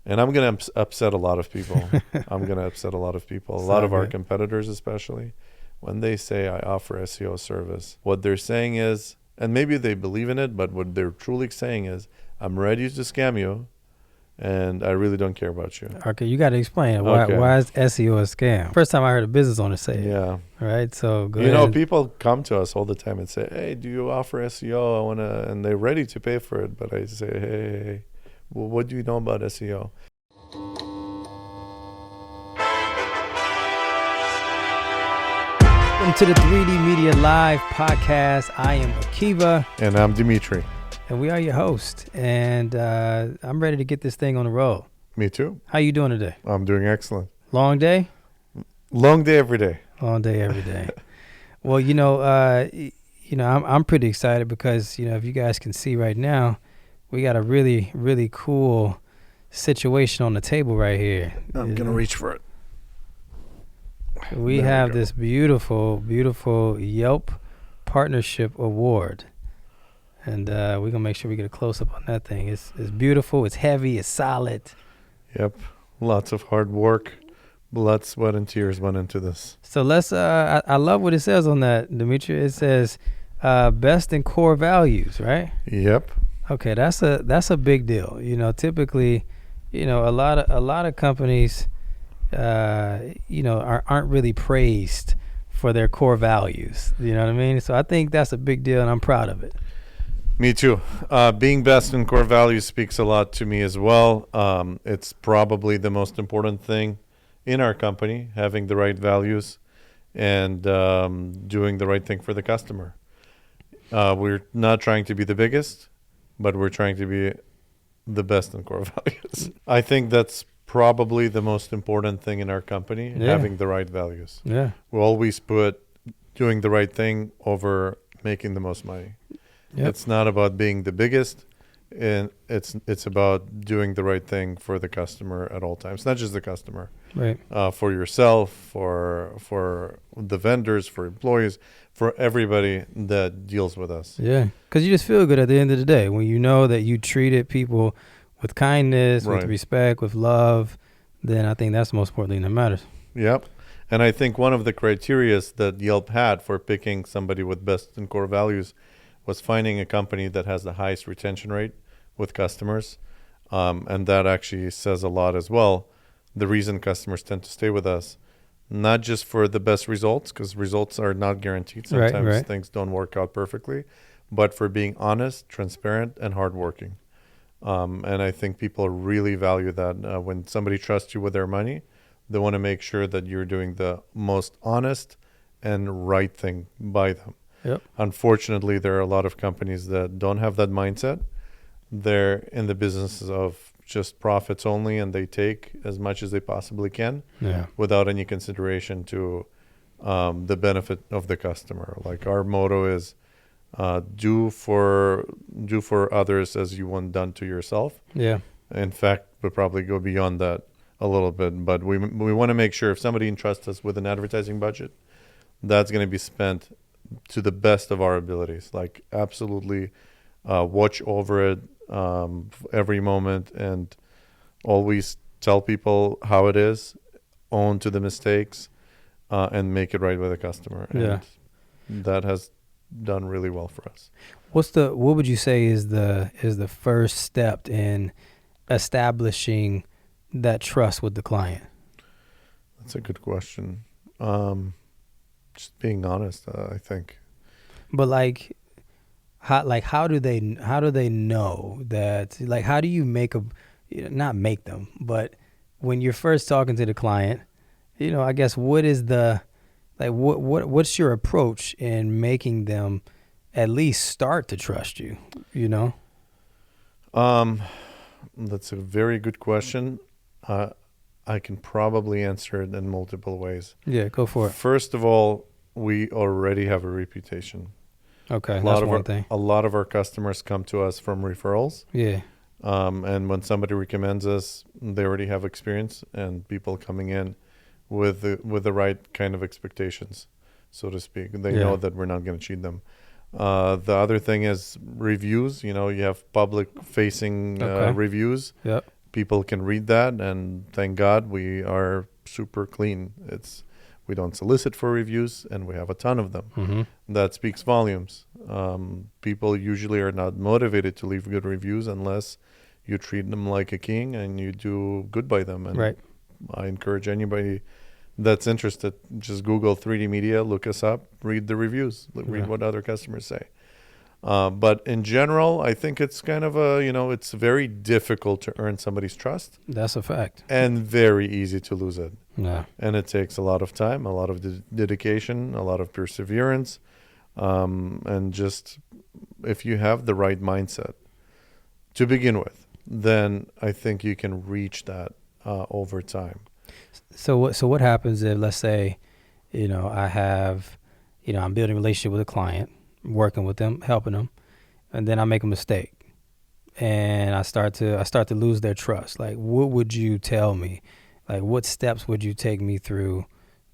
And I'm going to upset a lot of people. I'm going to upset a lot of people, a lot of our competitors especially, when they say I offer SEO service. What they're saying is, and maybe they believe in it, but what they're truly saying is, I'm ready to scam you, and I really don't care about you. Okay, you got to explain it. Why is SEO a scam? First time I heard a business owner say it. Yeah. Right, so go you ahead. know, people come to us all the time and say, hey, do you offer SEO? I want to, and they're ready to pay for it. But I say, hey, well, what do you know about SEO? Welcome to the 3D Media Live podcast. I am Akiva. And I'm Dimitri. And we are your host. And I'm ready to get this thing on the road. Me too. How you doing today? I'm doing excellent. Long day? Long day every day. Long day every day. Well, I'm pretty excited because, if you guys can see right now, we got a really, really cool situation on the table right here. I'm going to reach for it. We have this beautiful, beautiful Yelp Partnership Award. And we're going to make sure we get a close-up on that thing. It's beautiful. It's heavy. It's solid. Yep. Lots of hard work. Blood, sweat, and tears went into this. So let's, I love what it says on that, Dimitri. It says best in core values, right? Yep. Okay, that's a big deal. Typically, a lot of companies, aren't really praised for their core values. You know what I mean? So I think that's a big deal, and I'm proud of it. Me too. Being best in core values speaks a lot to me as well. It's probably the most important thing in our company, having the right values and doing the right thing for the customer. We're not trying to be the biggest, but we're trying to be the best in core values. I think that's probably the most important thing in our company, having the right values. Yeah. We always put doing the right thing over making the most money. Yep. It's not about being the biggest, and it's about doing the right thing for the customer at all times. Not just the customer, right? For yourself, for the vendors, for employees, for everybody that deals with us. Yeah, because you just feel good at the end of the day when you know that you treated people with kindness, with respect, with love. Then I think that's the most important thing that matters. Yep. And I think one of the criteria that Yelp had for picking somebody with best in core values was finding a company that has the highest retention rate with customers. And that actually says a lot as well. The reason customers tend to stay with us, not just for the best results, because results are not guaranteed. Sometimes things don't work out perfectly, but for being honest, transparent, and hardworking. And I think people really value that. When somebody trusts you with their money, they want to make sure that you're doing the most honest and right thing by them. Yep. Unfortunately, there are a lot of companies that don't have that mindset. They're in the business of just profits only, and they take as much as they possibly can without any consideration to the benefit of the customer. Like our motto is, do for others as you want done to yourself. Yeah. In fact, we'll probably go beyond that a little bit, but we want to make sure if somebody entrusts us with an advertising budget, that's going to be spent to the best of our abilities. Like absolutely watch over it every moment and always tell people how it is, own to the mistakes, and make it right with the customer. Yeah. And that has done really well for us. What would you say is the first step in establishing that trust with the client? That's a good question. Just being honest, I think. But how do they know that? Like, how do you not make them, but when you're first talking to the client, I guess what is what's your approach in making them at least start to trust you? That's a very good question. I can probably answer it in multiple ways. Yeah, go for it. First of all, we already have a reputation. Okay, that's one thing. A lot of our customers come to us from referrals. Yeah. And when somebody recommends us, they already have experience and people coming in with the right kind of expectations, so to speak. They know that we're not going to cheat them. The other thing is reviews. You have public-facing reviews. Yep. people can read that, and thank God we are super clean. We don't solicit for reviews, and we have a ton of them. Mm-hmm. That speaks volumes. People usually are not motivated to leave good reviews unless you treat them like a king and you do good by them. And Right. I encourage anybody that's interested, just Google 3D Media, look us up, read the reviews, read Yeah. what other customers say. But in general, I think it's kind of it's very difficult to earn somebody's trust That's a fact. and very easy to lose it. Yeah. And it takes a lot of time, a lot of dedication, a lot of perseverance. And just if you have the right mindset to begin with, then I think you can reach that over time. So what happens if, let's say, I have, I'm building a relationship with a client, working with them, helping them, and then I make a mistake, and I start to lose their trust. Like, what would you tell me? Like, what steps would you take me through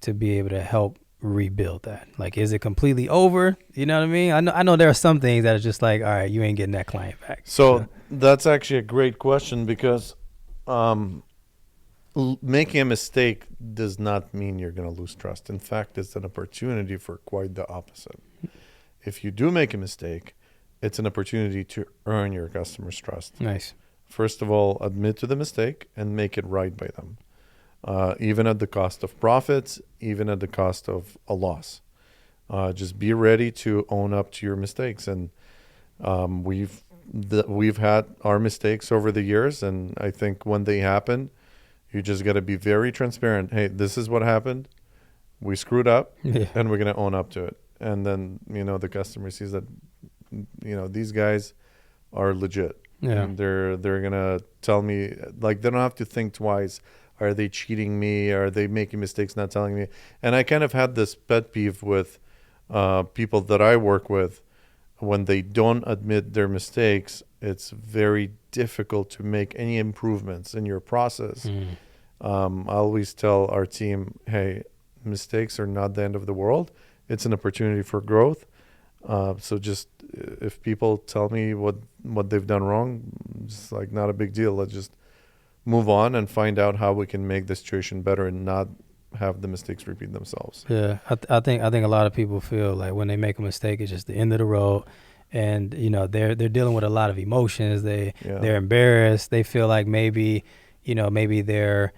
to be able to help rebuild that? Like, is it completely over? You know what I mean? I know there are some things that are just like, all right, you ain't getting that client back. So that's actually a great question, because making a mistake does not mean you're going to lose trust. In fact, it's an opportunity for quite the opposite. If you do make a mistake, it's an opportunity to earn your customers' trust. Nice. First of all, admit to the mistake and make it right by them, even at the cost of profits, even at the cost of a loss. Just be ready to own up to your mistakes. And we've had our mistakes over the years, and I think when they happen, you just got to be very transparent. Hey, this is what happened. We screwed up, Yeah. and we're going to own up to it. And then, the customer sees that, these guys are legit. Yeah. And they're going to tell me, like, they don't have to think twice. Are they cheating me? Are they making mistakes, not telling me? And I kind of had this pet peeve with people that I work with. When they don't admit their mistakes, it's very difficult to make any improvements in your process. I always tell our team, hey, mistakes are not the end of the world. It's an opportunity for growth. So just if people tell me what they've done wrong, it's like not a big deal. Let's just move on and find out how we can make the situation better and not have the mistakes repeat themselves. Yeah, I think a lot of people feel like when they make a mistake, it's just the end of the road, and they're dealing with a lot of emotions. They're embarrassed. They feel like maybe their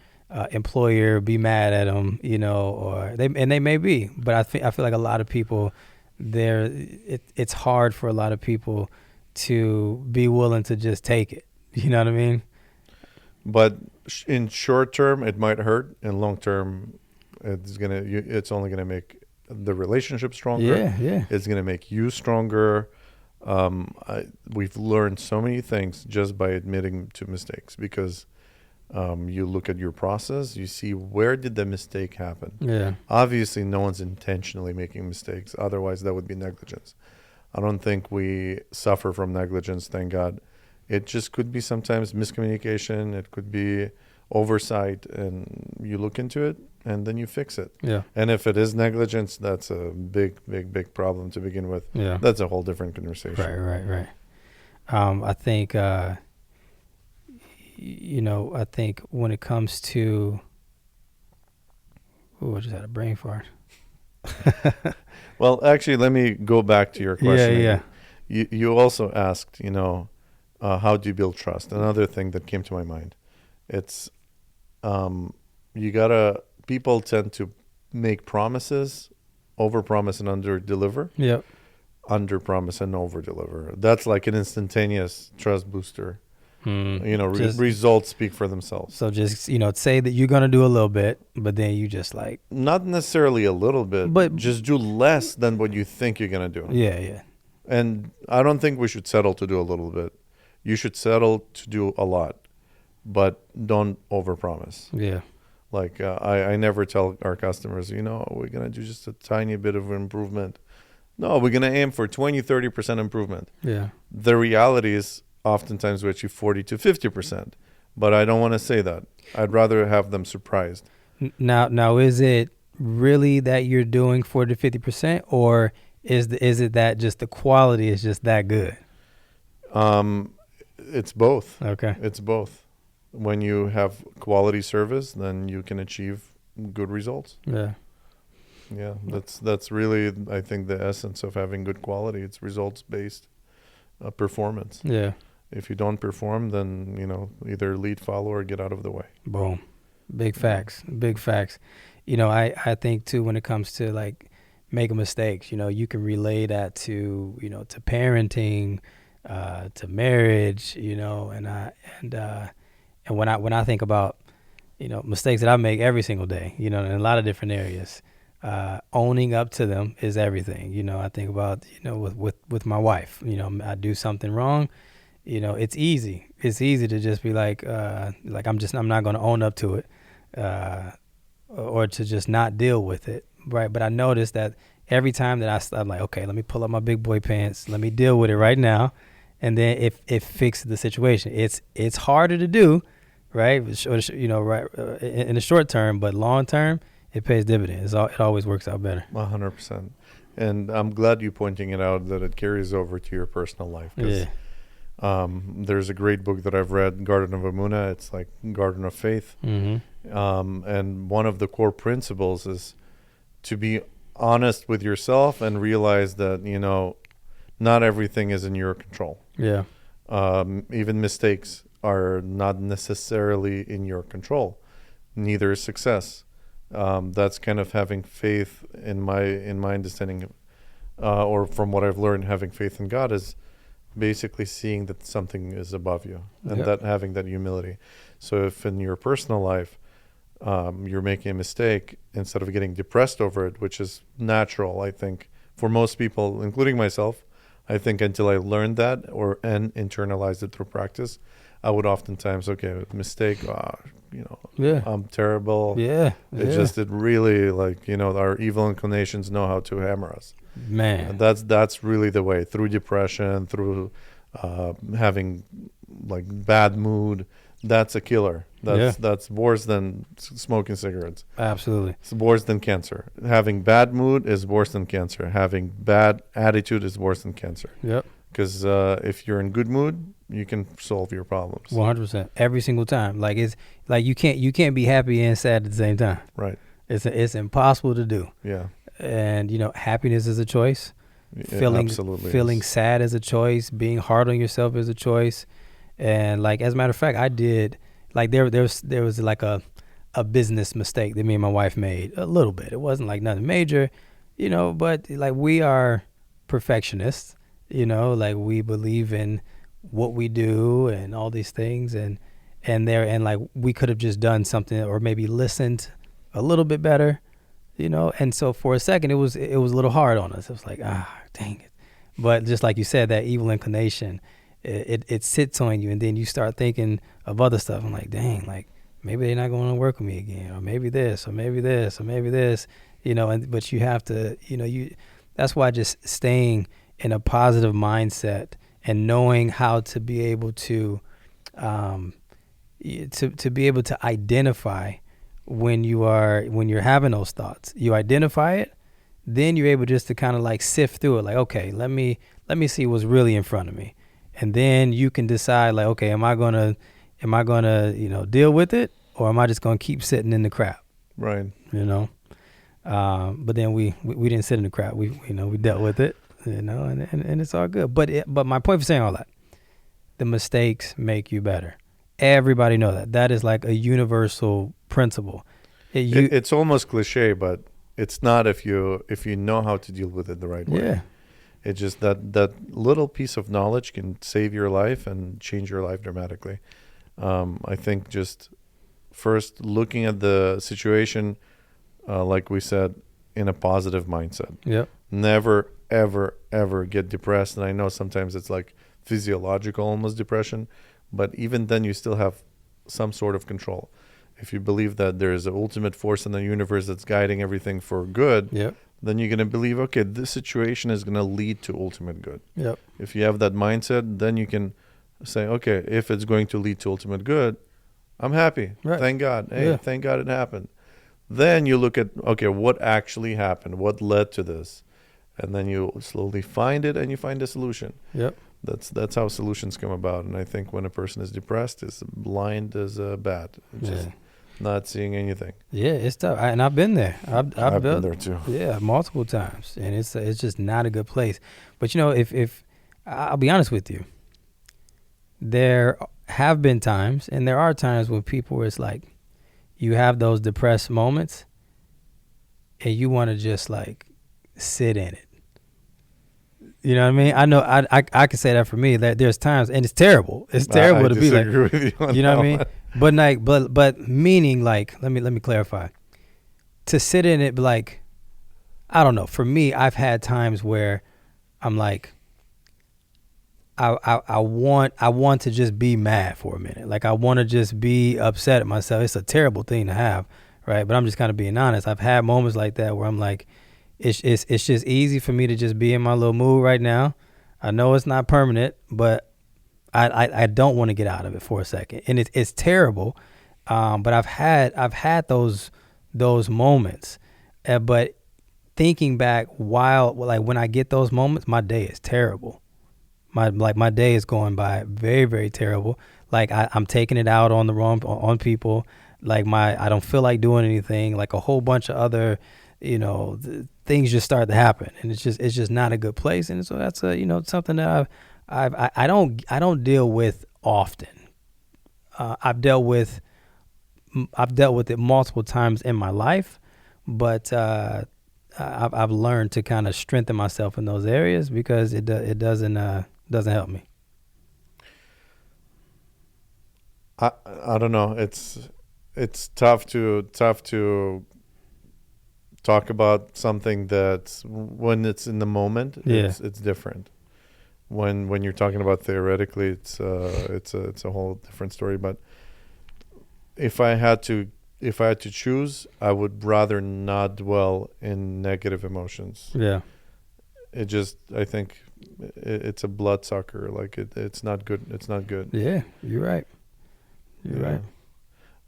employer be mad at them, or they may be. But I feel like a lot of people, it's hard for a lot of people to be willing to just take it. You know what I mean? But in short term, it might hurt. In long term, it's only gonna make the relationship stronger. Yeah. It's gonna make you stronger. We've learned so many things just by admitting to mistakes, because you look at your process, you see where did the mistake happen. Yeah. Obviously, no one's intentionally making mistakes. Otherwise, that would be negligence. I don't think we suffer from negligence, thank God. It just could be sometimes miscommunication. It could be oversight, and you look into it and then you fix it. Yeah. And if it is negligence, that's a big, big, big problem to begin with. Yeah. That's a whole different conversation. Right. I think, I think when it comes to, I just had a brain fart. Well, actually, let me go back to your question. Yeah. You also asked, how do you build trust? Another thing that came to my mind. It's, people tend to make promises, overpromise and underdeliver. Yep. Underpromise and overdeliver. That's like an instantaneous trust booster. Results speak for themselves. So just, say that you're going to do a little bit, but then you just like. Not necessarily a little bit, but just do less than what you think you're going to do. Yeah. And I don't think we should settle to do a little bit. You should settle to do a lot, but don't overpromise. Yeah. Like I never tell our customers, we're going to do just a tiny bit of improvement. No, we're going to aim for 20, 30% improvement. Yeah. The reality is oftentimes we achieve 40 to 50%, but I don't want to say that. I'd rather have them surprised. Now, is it really that you're doing 40 to 50%, or is it that just the quality is just that good? It's both. Okay. It's both. when you have quality service, then you can achieve good results. Yeah. Yeah, that's really, I think, the essence of having good quality. It's results based performance. Yeah. If you don't perform, then either lead, follow, or get out of the way. Boom. Big facts. Big facts. I think too, when it comes to like making mistakes, you can relay that to, to parenting, to marriage, and when I think about, mistakes that I make every single day, in a lot of different areas, owning up to them is everything. I think about, with my wife, I do something wrong. It's easy. It's easy to just be like I'm not going to own up to it, or to just not deal with it. Right. But I noticed that every time that I'm like, okay, let me pull up my big boy pants. Let me deal with it right now. And then it fixes the situation. It's harder to do, right? Right, in the short term, but long term, it pays dividends. It always works out better. 100%. And I'm glad you pointing it out that it carries over to your personal life. Yeah. There's a great book that I've read, Garden of Emunah. It's like Garden of Faith. Mm-hmm. And one of the core principles is to be honest with yourself and realize that, not everything is in your control. Yeah. Even mistakes are not necessarily in your control. Neither is success. That's kind of having faith in my understanding, or from what I've learned, having faith in God is basically seeing that something is above you, and Yep. that having that humility. So if in your personal life you're making a mistake, instead of getting depressed over it, which is natural, I think, for most people, including myself, I think until I learned that and internalized it through practice, I would oftentimes, mistake, Yeah. I'm terrible. Yeah. It really, our evil inclinations know how to hammer us. Man. And that's really the way, through depression, through having like bad mood. That's a killer. That's worse than smoking cigarettes. Absolutely. It's worse than cancer. Having bad mood is worse than cancer. Having bad attitude is worse than cancer. Yep. Because if you're in good mood, you can solve your problems. 100%. Every single time. Like it's like you can't be happy and sad at the same time. Right. It's impossible to do. Yeah. And happiness is a choice. It Feeling absolutely is. sad is a choice. Being hard on yourself is a choice. And like, as a matter of fact, I did like there was like a business mistake that me and my wife made a little bit. It wasn't like nothing major, but like we are perfectionists, like we believe in what we do and all these things, and like we could have just done something or maybe listened a little bit better, and so for a second it was a little hard on us. It was like, dang it. But just like you said, that evil inclination, it sits on you, and then you start thinking of other stuff. I'm like, dang, like maybe they're not going to work with me again, or maybe this, or maybe this, or maybe this, but you have to, that's why just staying in a positive mindset and knowing how to be able to be able to identify when you're having those thoughts. You identify it, then you're able just to kind of like sift through it. Like, okay, let me see what's really in front of me. And then you can decide like, okay, am I gonna, deal with it, or am I just gonna keep sitting in the crap? Right. But then we didn't sit in the crap. We dealt with it, and it's all good. But my point for saying all that, the mistakes make you better. Everybody know that. That is like a universal principle. It's almost cliche, but it's not if you know how to deal with it the right way. Yeah. It's just that little piece of knowledge can save your life and change your life dramatically. I think just first looking at the situation, like we said, in a positive mindset. Yep. Never, ever, ever get depressed. And I know sometimes it's like physiological, almost depression, but even then you still have some sort of control. If you believe that there is an ultimate force in the universe that's guiding everything for good, Yep. then you're going to believe, okay, this situation is going to lead to ultimate good. Yep. If you have that mindset, then you can say, okay, if it's going to lead to ultimate good, I'm happy. Right. Thank God. Hey, Yeah. thank God it happened. Then you look at, okay, what actually happened? What led to this? And then you slowly find it and you find a solution. Yep. That's how solutions come about. And I think when a person is depressed, is blind as a bat, just not seeing anything. Yeah, it's tough, and I've been there. I've been there too. Yeah, multiple times, and it's just not a good place. But if I'll be honest with you, there have been times, and there are times when people where it's like you have those depressed moments, and you want to just like sit in it. You know what I mean? I know I can say that for me, that there's times, and it's terrible. It's terrible to be like, with you know what I mean? But like, but meaning like, let me clarify. To sit in it, like, I don't know. For me, I've had times where I'm like, I want to just be mad for a minute. Like I want to just be upset at myself. It's a terrible thing to have, right? But I'm just kind of being honest. I've had moments like that where I'm like, it's just easy for me to just be in my little mood right now. I know it's not permanent, but I don't want to get out of it for a second, and it's terrible. But I've had those moments, but thinking back, when I get those moments, my day is terrible. My day is going by very, very terrible. Like I'm taking it out on people. Like I don't feel like doing anything. Like a whole bunch of other, things just start to happen, and it's just not a good place. And so that's something that I don't deal with often. I've dealt with it multiple times in my life, but I've learned to kind of strengthen myself in those areas because it doesn't help me. I don't know. It's tough to talk about something that's when it's in the moment. Yeah. It's different. When you're talking about theoretically, it's a whole different story. But if I had to choose, I would rather not dwell in negative emotions. Yeah. I think it's a bloodsucker. Like it's not good. It's not good. Yeah, you're right. You're right.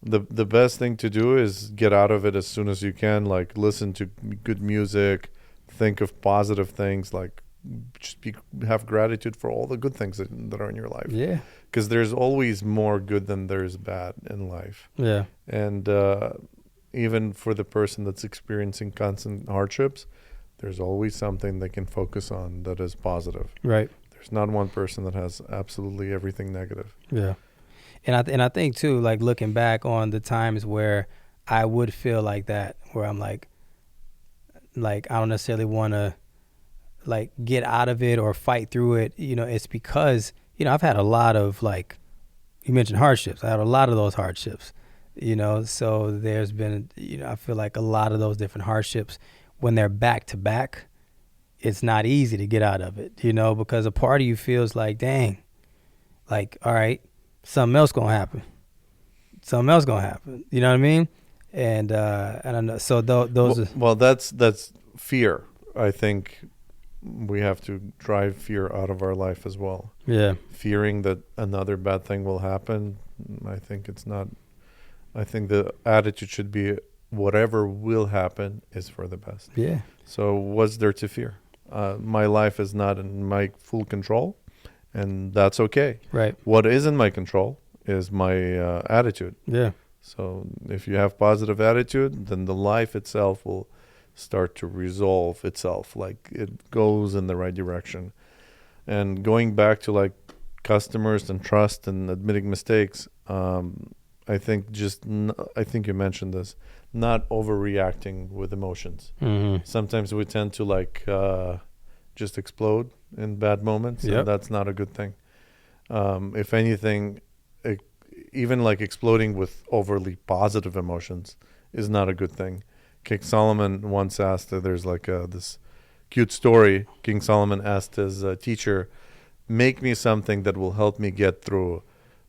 The best thing to do is get out of it as soon as you can. Like listen to good music, think of positive things. Like just have gratitude for all the good things that are in your life. Yeah. Because there's always more good than there's bad in life. Yeah. And even for the person that's experiencing constant hardships, there's always something they can focus on that is positive. Right. There's not one person that has absolutely everything negative. Yeah. And I think too, like looking back on the times where I would feel like that, where I'm like I don't necessarily want to like get out of it or fight through it. It's because, I've had a lot of, like you mentioned, hardships. I had a lot of those hardships, so there's been, I feel like a lot of those different hardships, when they're back to back, it's not easy to get out of it, because a part of you feels like, dang, like, all right, something else gonna happen. You know what I mean? And I know. So those. Well, that's fear. I think we have to drive fear out of our life as well. Yeah. Fearing that another bad thing will happen. I think it's not. I think the attitude should be whatever will happen is for the best. Yeah. So what's there to fear? My life is not in my full control. And that's okay. Right. What is in my control is my attitude. Yeah. So if you have positive attitude, then the life itself will start to resolve itself. Like it goes in the right direction. And going back to like customers and trust and admitting mistakes, I think I think you mentioned this, not overreacting with emotions. Mm-hmm. Sometimes we tend to like just explode in bad moments, and that's not a good thing. If anything, even like exploding with overly positive emotions is not a good thing. King Solomon once asked, there's like this cute story. King Solomon asked his teacher, make me something that will help me get through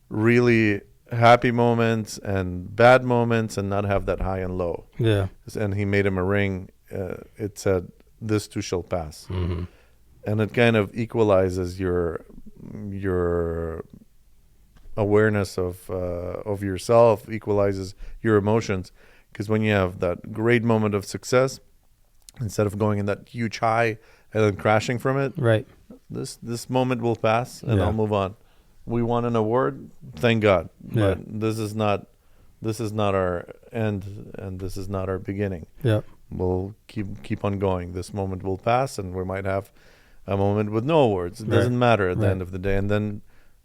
really happy moments and bad moments and not have that high and low. Yeah. And he made him a ring. It said, this too shall pass. Mm-hmm. And it kind of equalizes your awareness of yourself, equalizes your emotions. Because when you have that great moment of success, instead of going in that huge high and then crashing from it. Right. This moment will pass, and Yeah. I'll move on. We won an award, thank God. Yeah. But this is not our end, and this is not our beginning. Yep. We'll keep on going. This moment will pass, and we might have a moment with no awards. It Right. doesn't matter at the Right. end of the day. And then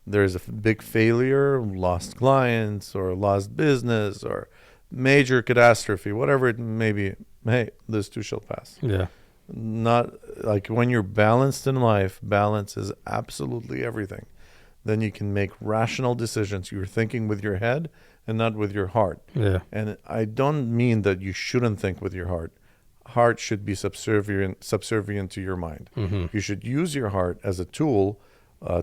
there's a big failure, lost clients, or lost business, or major catastrophe, whatever it may be. Hey, this too shall pass. Yeah. Not like when you're balanced in life, balance is absolutely everything. Then you can make rational decisions. You're thinking with your head and not with your heart. Yeah. And I don't mean that you shouldn't think with your heart. Heart should be subservient to your mind. Mm-hmm. You should use your heart as a tool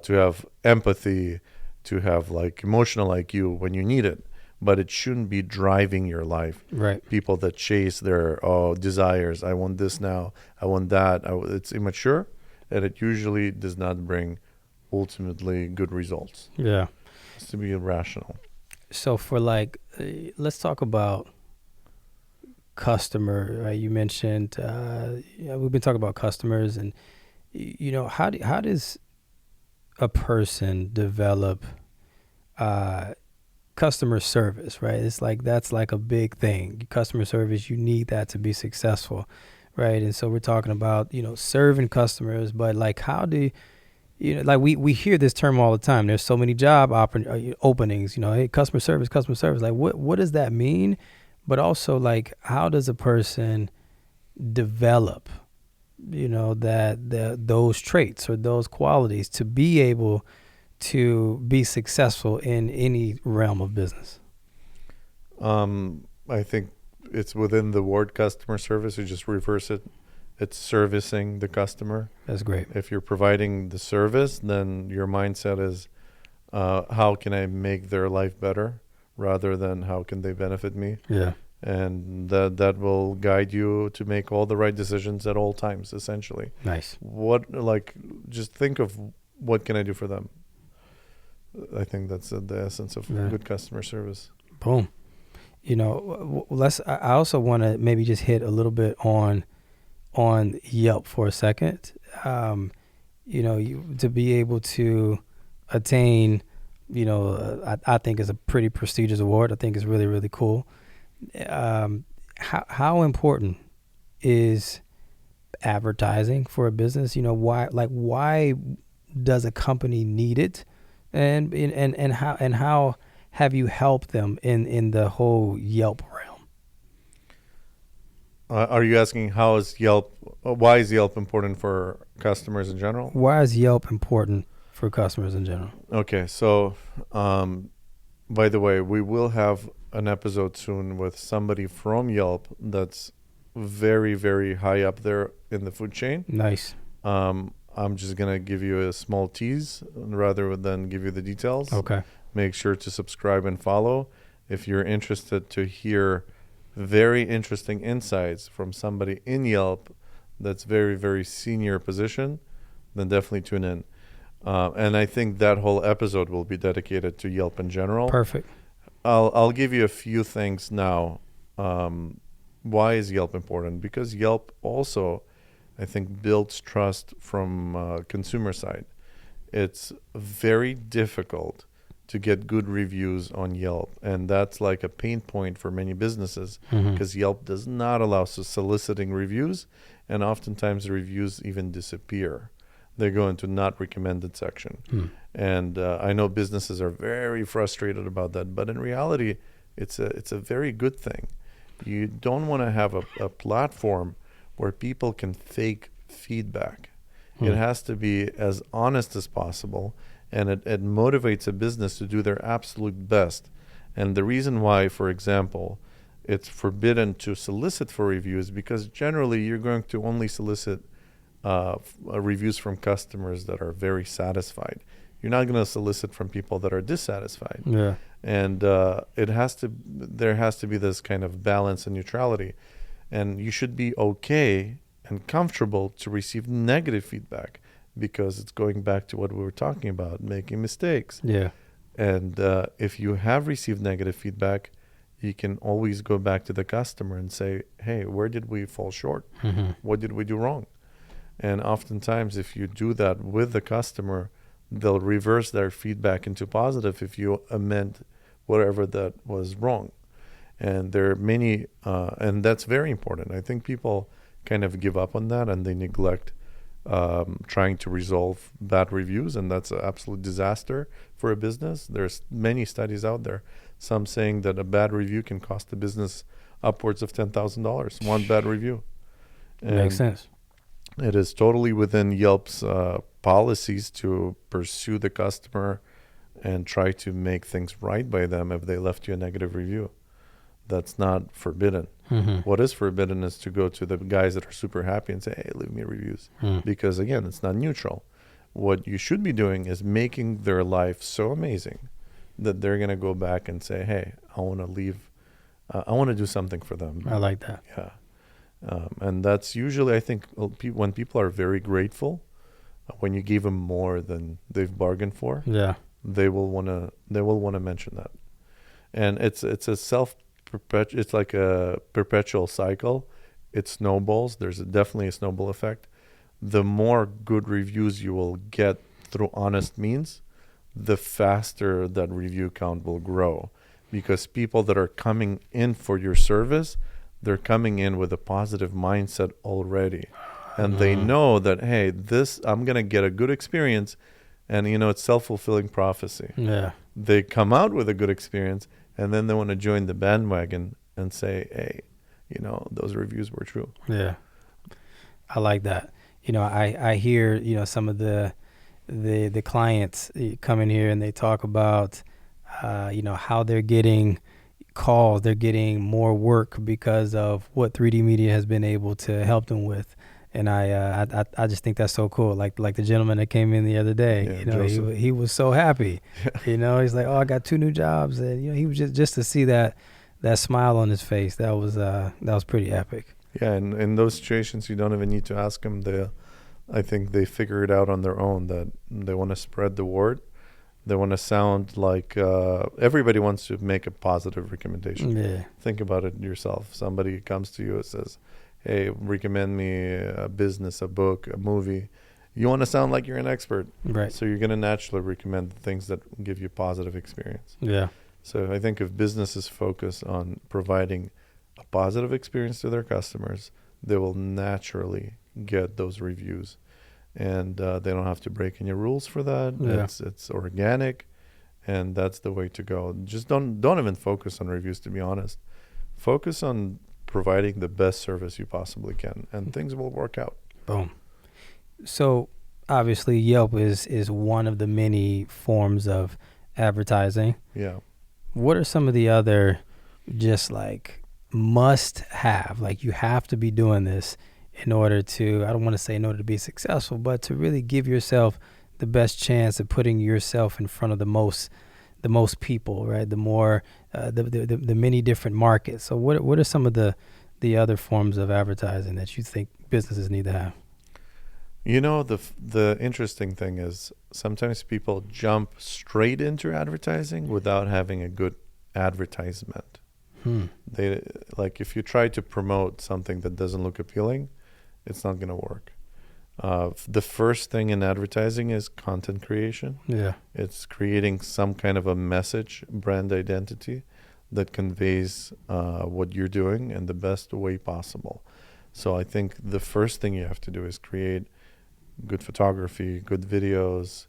to have empathy, to have like emotional IQ when you need it. But it shouldn't be driving your life. Right. People that chase their desires. I want this now. I want that. It's immature, and it usually does not bring ultimately good results. Yeah. It's to be rational. So for like, let's talk about customer. Right? You mentioned we've been talking about customers, and how does a person develop customer service? Right? It's like that's like a big thing. Customer service, you need that to be successful, right? And so we're talking about serving customers, but like how do like we hear this term all the time. There's so many job openings, hey, customer service. Like what does that mean? But also like how does a person develop, those traits or those qualities to be able to be successful in any realm of business? I think it's within the word customer service. You just reverse it. It's servicing the customer. That's great. If you're providing the service, then your mindset is, how can I make their life better rather than how can they benefit me? Yeah. And that will guide you to make all the right decisions at all times, essentially. Nice. Just think of what can I do for them? I think that's the essence of good customer service. Boom. I also want to maybe just hit a little bit on Yelp for a second. To be able to attain, I think is a pretty prestigious award. I think it's really, really cool. How important is advertising for a business? Why does a company need it? And how have you helped them in the whole Yelp realm? Are you asking why is Yelp important for customers in general? Why is Yelp important for customers in general? Okay, so by the way, we will have an episode soon with somebody from Yelp that's very, very high up there in the food chain. Nice. I'm just going to give you a small tease rather than give you the details. Okay. Make sure to subscribe and follow. If you're interested to hear very interesting insights from somebody in Yelp that's very, very senior position, then definitely tune in. And I think that whole episode will be dedicated to Yelp in general. Perfect. I'll give you a few things now. Why is Yelp important? Because Yelp also, I think, builds trust from consumer side. It's very difficult to get good reviews on Yelp, and that's like a pain point for many businesses because Yelp does not allow soliciting reviews, and oftentimes the reviews even disappear. They go into not recommended section. And I know businesses are very frustrated about that, but in reality, it's a very good thing. You don't want to have a platform where people can fake feedback. It has to be as honest as possible, and it motivates a business to do their absolute best. And the reason why, for example, it's forbidden to solicit for reviews because generally you're going to only solicit reviews from customers that are very satisfied. You're not going to solicit from people that are dissatisfied. Yeah. And there has to be this kind of balance and neutrality. And you should be okay and comfortable to receive negative feedback because it's going back to what we were talking about, making mistakes. Yeah. And if you have received negative feedback, you can always go back to the customer and say, hey, where did we fall short? What did we do wrong? And oftentimes, if you do that with the customer, they'll reverse their feedback into positive if you amend whatever that was wrong. And there are many, and that's very important. I think people kind of give up on that and they neglect trying to resolve bad reviews, and that's an absolute disaster for a business. There's many studies out there, some saying that a bad review can cost the business upwards of $10,000, one bad review. And Makes sense. it is totally within Yelp's policies to pursue the customer and try to make things right by them if they left you a negative review. That's not forbidden. What is forbidden is to go to the guys that are super happy and say, hey, leave me reviews. Because again, it's not neutral. What you should be doing is making their life so amazing that they're going to go back and say, hey, I want to leave. I want to do something for them. I like that. Yeah. And that's usually, I think, when people are very grateful, when you give them more than they've bargained for, Yeah. they will want to mention that. And it's like a perpetual cycle. It snowballs. There's definitely a snowball effect. The more good reviews you will get through honest means, the faster that review count will grow, because people that are coming in for your service, they're coming in with a positive mindset already, and they know that, hey, I'm gonna get a good experience, and it's self-fulfilling prophecy. Yeah. They come out with a good experience, and then they want to join the bandwagon and say, hey, those reviews were true. Yeah. I like that. I hear, some of the clients come in here and they talk about, how they're getting calls, they're getting more work because of what 3D Media has been able to help them with. And I just think that's so cool. Like the gentleman that came in the other day, he was so happy. He's like, oh, I got 2 new jobs, and he was just to see that smile on his face. That was pretty epic. Yeah, and in those situations, you don't even need to ask them. I think they figure it out on their own that they want to spread the word. They want to sound like everybody wants to make a positive recommendation. Yeah. Think about it yourself. Somebody comes to you and says, hey, recommend me a business, a book, a movie. You want to sound like you're an expert. Right. So you're going to naturally recommend things that give you positive experience. Yeah. So I think if businesses focus on providing a positive experience to their customers, they will naturally get those reviews. And they don't have to break any rules for that. Yeah. It's organic, and that's the way to go. Just don't even focus on reviews, to be honest. Focus on providing the best service you possibly can, and things will work out. Boom. So obviously Yelp is one of the many forms of advertising. Yeah. What are some of the other just like must have, like you have to be doing this in order to, I don't want to say in order to be successful, but to really give yourself the best chance of putting yourself in front of the most people, right? The more, the many different markets. So what are some of the other forms of advertising that you think businesses need to have? The interesting thing is sometimes people jump straight into advertising without having a good advertisement. They like, if you try to promote something that doesn't look appealing, it's not going to work. The first thing in advertising is content creation. Yeah. It's creating some kind of a message, brand identity that conveys what you're doing in the best way possible. So I think the first thing you have to do is create good photography, good videos,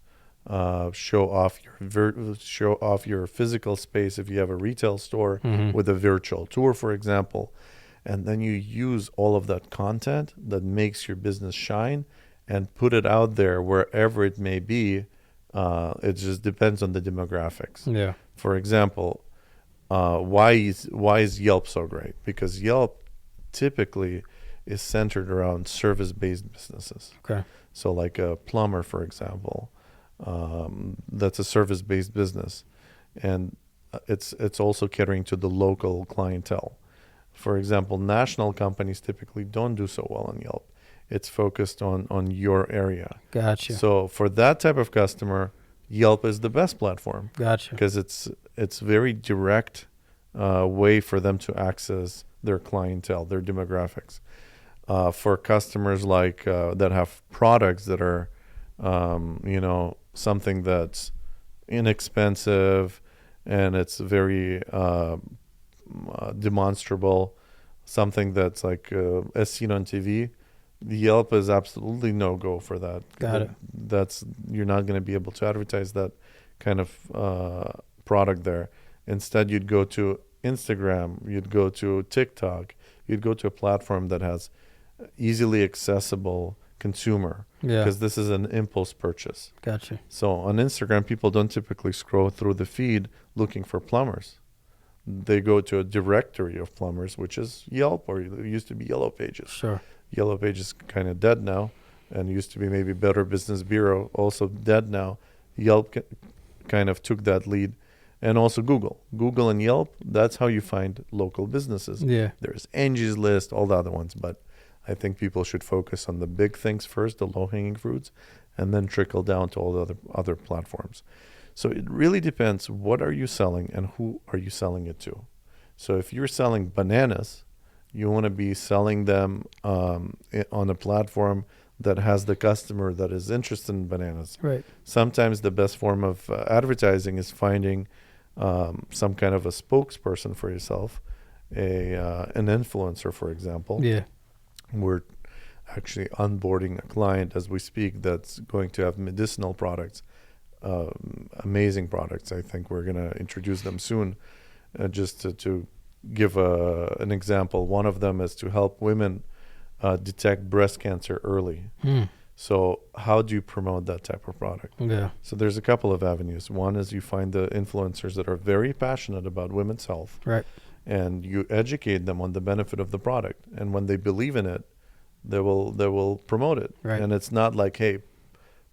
show off your physical space if you have a retail store with a virtual tour, for example. And then you use all of that content that makes your business shine and put it out there wherever it may be. It just depends on the demographics. Yeah. For example, why is Yelp so great? Because Yelp typically is centered around service-based businesses. Okay. So like a plumber, for example, that's a service-based business. And it's also catering to the local clientele. For example, national companies typically don't do so well on Yelp. It's focused on your area. Gotcha. So for that type of customer, Yelp is the best platform. Gotcha. Because it's very direct way for them to access their clientele, their demographics. for customers like that have products that are, something that's inexpensive and it's very demonstrable, something that's like as seen on TV. Yelp is absolutely no go for that. Got it. That's you're not going to be able to advertise that kind of product there. Instead, you'd go to Instagram, you'd go to TikTok, you'd go to a platform that has easily accessible consumer, Yeah. because this is an impulse purchase. Gotcha. So on Instagram, people don't typically scroll through the feed looking for plumbers. They go to a directory of plumbers, which is Yelp, or it used to be Yellow Pages. Sure. Yellow Pages is kind of dead now, and used to be maybe Better Business Bureau, also dead now. Yelp kind of took that lead, and also Google. Google and Yelp, that's how you find local businesses. Yeah. There's Angie's List, all the other ones, but I think people should focus on the big things first, the low-hanging fruits, and then trickle down to all the other platforms. So it really depends, what are you selling and who are you selling it to? So if you're selling bananas, you want to be selling them on a platform that has the customer that is interested in bananas. Right. Sometimes the best form of advertising is finding some kind of a spokesperson for yourself, an influencer, for example. Yeah. We're actually onboarding a client as we speak that's going to have medicinal products, amazing products. I think we're going to introduce them soon. Just to give an example, one of them is to help women detect breast cancer early. So how do you promote that type of product? Yeah. So there's a couple of avenues. One is you find the influencers that are very passionate about women's health, Right. and you educate them on the benefit of the product. And when they believe in it, they will promote it. Right. And it's not like, hey,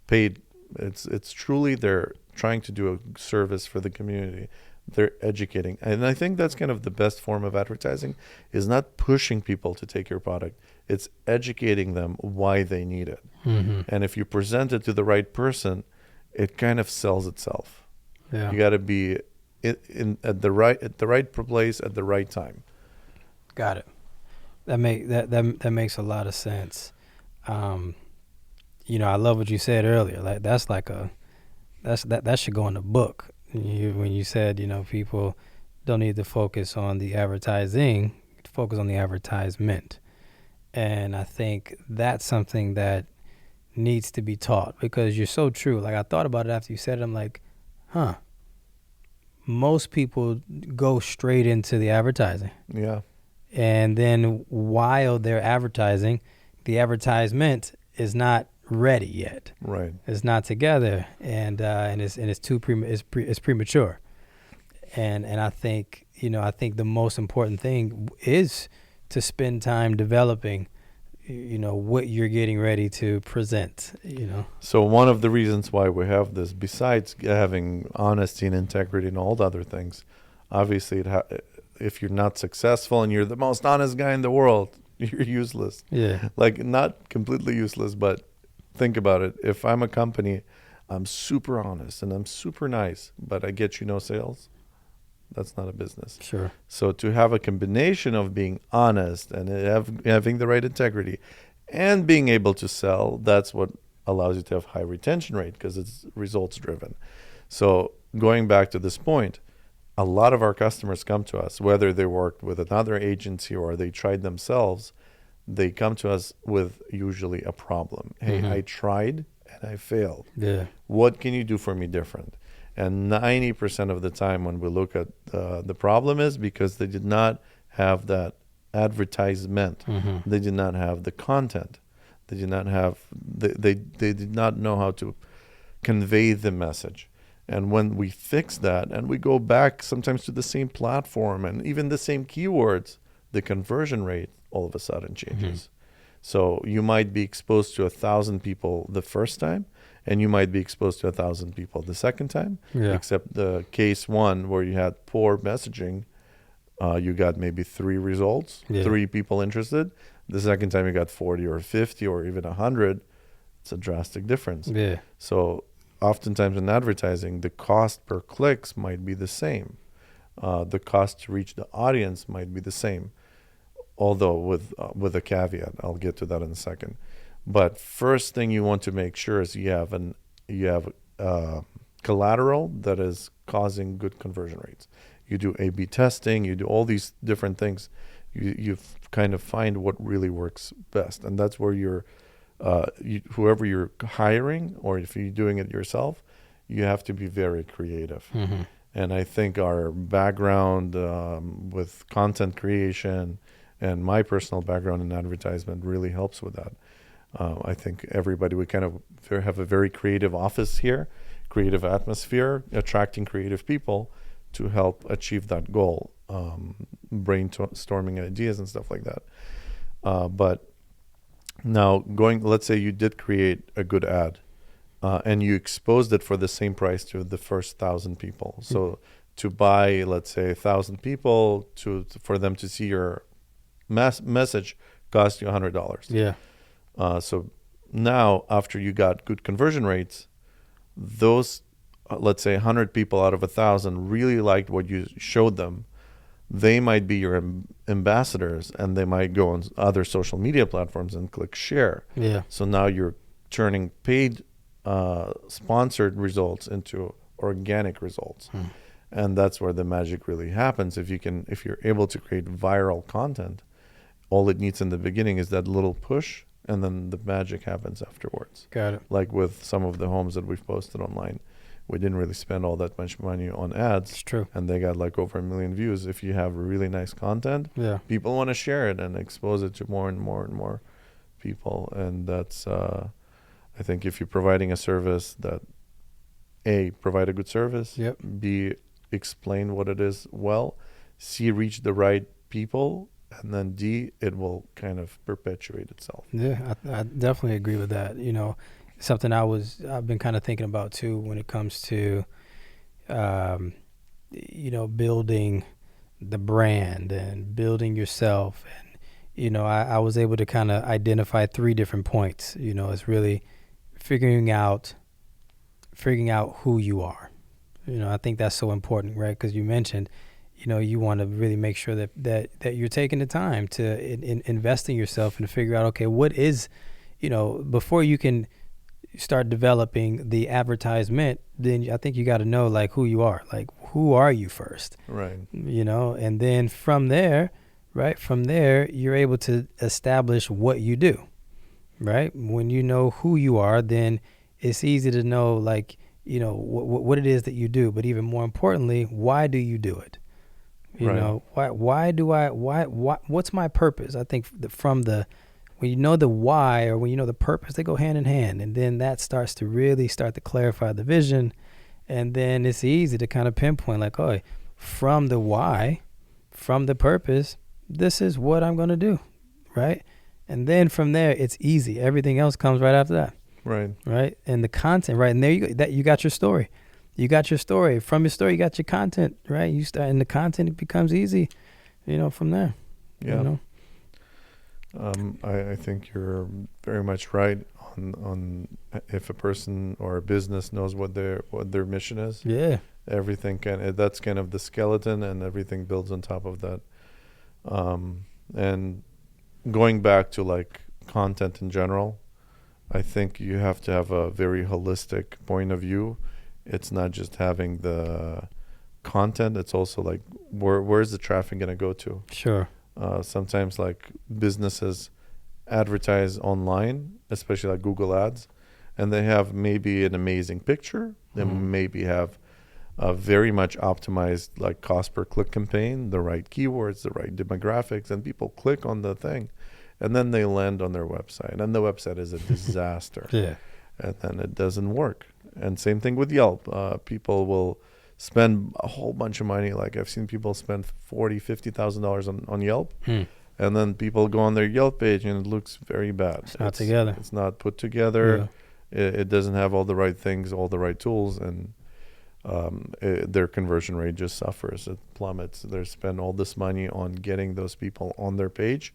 paid. It's truly they're trying to do a service for the community. They're educating. And I think that's kind of the best form of advertising, is not pushing people to take your product. It's educating them why they need it. Mm-hmm. And if you present it to the right person, it kind of sells itself. Yeah. You got to be at the right place at the right time. Got it. That makes a lot of sense. I love what you said earlier. Like that should go in the book. When you said, people don't need to focus on the advertising, focus on the advertisement. And I think that's something that needs to be taught, because you're so true. Like, I thought about it after you said it. I'm like, most people go straight into the advertising. Yeah. And then while they're advertising, the advertisement is not ready yet. Right. It's not together, and it's premature. And I think the most important thing is to spend time developing what you're getting ready to present. So one of the reasons why we have this, besides having honesty and integrity and all the other things, obviously if you're not successful and you're the most honest guy in the world, you're useless. Yeah. Like, not completely useless, but think about it. If I'm a company, I'm super honest and I'm super nice, but I get you no sales, that's not a business. Sure. So to have a combination of being honest and having the right integrity and being able to sell, that's what allows you to have high retention rate, because it's results driven. So going back to this point, a lot of our customers come to us, whether they worked with another agency or they tried themselves, they come to us with usually a problem. Hey, Mm-hmm. I tried and I failed. Yeah. What can you do for me different? And 90% of the time when we look at the problem is because they did not have that advertisement. Mm-hmm. They did not have the content. They did not have, they did not know how to convey the message. And when we fix that and we go back sometimes to the same platform and even the same keywords, the conversion rate all of a sudden changes. Mm-hmm. So you might be exposed to 1,000 people the first time, and you might be exposed to 1,000 people the second time. Yeah. Except the case one where you had poor messaging, you got maybe 3 results, Yeah. 3 people interested. The second time you got 40 or 50 or even 100. It's a drastic difference. Yeah. So oftentimes in advertising, the cost per clicks might be the same. The cost to reach the audience might be the same. although with a caveat. I'll get to that in a second. But first thing you want to make sure is you have collateral that is causing good conversion rates. You do A/B testing. You do all these different things. You kind of find what really works best, and that's where whoever you're hiring, or if you're doing it yourself, you have to be very creative. Mm-hmm. And I think our background with content creation and my personal background in advertisement really helps with that. I think we kind of have a very creative office here, creative atmosphere, attracting creative people to help achieve that goal, brainstorming ideas and stuff like that. But now let's say you did create a good ad, and you exposed it for the same price to the first 1,000 people. So to buy, let's say, 1,000 people for them to see your message cost you $100. Yeah. So now, after you got good conversion rates, those, let's say, 100 people out of 1,000 really liked what you showed them. They might be your ambassadors, and they might go on other social media platforms and click share. Yeah. So now you're turning paid sponsored results into organic results. And that's where the magic really happens. If you're able to create viral content, all it needs in the beginning is that little push, and then the magic happens afterwards. Got it. Like with some of the homes that we've posted online, we didn't really spend all that much money on ads. It's true. And they got like over 1 million views. If you have really nice content, Yeah. people want to share it and expose it to more and more and more people. And that's, I think if you're providing a service that, A, provide a good service, Yep. B, explain what it is well, C, reach the right people, and then D, it will kind of perpetuate itself. Yeah, I definitely agree with that. You know, something I've been kind of thinking about too when it comes to, building the brand and building yourself. And, I was able to kind of identify 3 different points. It's really figuring out who you are. I think that's so important, right? Because you mentioned, you want to really make sure that you're taking the time to invest in yourself and figure out, okay, what is, before you can start developing the advertisement, then I think you got to know like who you are, like who are you first, Right. And then from there, you're able to establish what you do, right? When you know who you are, then it's easy to know like, what it is that you do, but even more importantly, why do you do it? What's my purpose? I think when you know the why, or when you know the purpose, they go hand in hand. And then that starts to clarify the vision. And then it's easy to kind of pinpoint like, oh, from the why, from the purpose, this is what I'm going to do. Right. And then from there, it's easy. Everything else comes right after that. Right. Right. And the content, right. And there you go. You got your story. You got your story. From your story, you got your content, right? You start, and the content, it becomes easy, from there. Yeah. I think you're very much right on if a person or a business knows what their mission is. Yeah. Everything that's kind of the skeleton, and everything builds on top of that. And going back to like content in general, I think you have to have a very holistic point of view. It's not just having the content. It's also like where's the traffic going to go to? Sure. Sometimes like businesses advertise online, especially like Google Ads, and they have maybe an amazing picture. They maybe have a very much optimized like cost per click campaign, the right keywords, the right demographics, and people click on the thing, and then they land on their website, and the website is a disaster. Yeah. And then it doesn't work. And same thing with Yelp. People will spend a whole bunch of money. Like I've seen people spend $40,000-$50,000 on Yelp, and then people go on their Yelp page and it looks very bad. It's not together. It's not put together. Yeah. It doesn't have all the right things, all the right tools, and their conversion rate just suffers. It plummets. They spend all this money on getting those people on their page,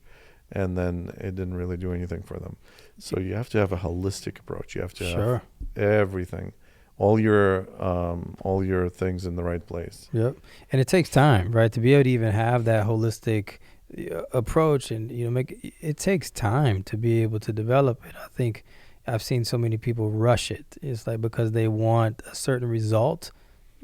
and then it didn't really do anything for them. So you have to have a holistic approach. You have to have everything, all your things in the right place. Yep. And it takes time, right, to be able to even have that holistic approach, and make it takes time to be able to develop it. I think I've seen so many people rush it. It's like because they want a certain result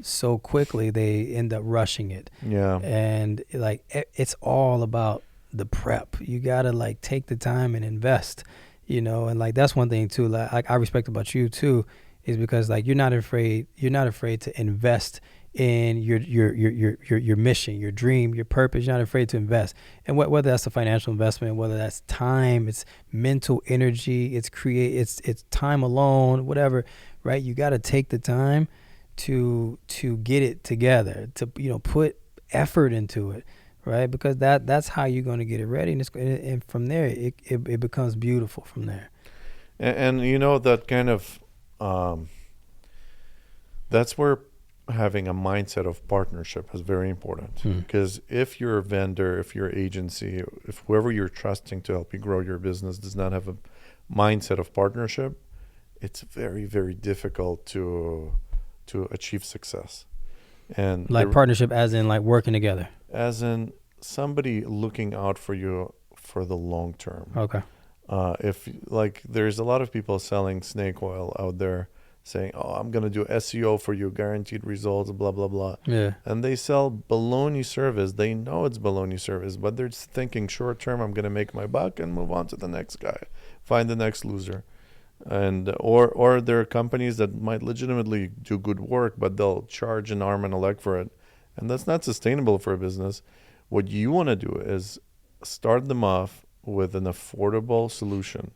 so quickly, they end up rushing it. Yeah. And like it's all about the prep. You gotta like take the time and invest, and like that's one thing too. Like I respect about you too, is because like you're not afraid to invest in your mission, your dream, your purpose. You're not afraid to invest, and whether that's a financial investment, whether that's time, it's mental energy, it's time alone, whatever, right? You got to take the time to get it together, to put effort into it, right? Because that's how you're going to get it ready, and from there it becomes beautiful from there. And that kind of that's where having a mindset of partnership is very important. Because if your vendor, if your agency, if whoever you're trusting to help you grow your business does not have a mindset of partnership, it's very, very difficult to achieve success. And like partnership as in like working together, as in somebody looking out for you for the long term. Okay. If like there's a lot of people selling snake oil out there saying, oh, I'm going to do SEO for you, guaranteed results, blah, blah, blah. Yeah. And they sell baloney service. They know it's baloney service, but they're just thinking short term, I'm going to make my buck and move on to the next guy, find the next loser. And or there are companies that might legitimately do good work, but they'll charge an arm and a leg for it. And that's not sustainable for a business. What you want to do is start them off with an affordable solution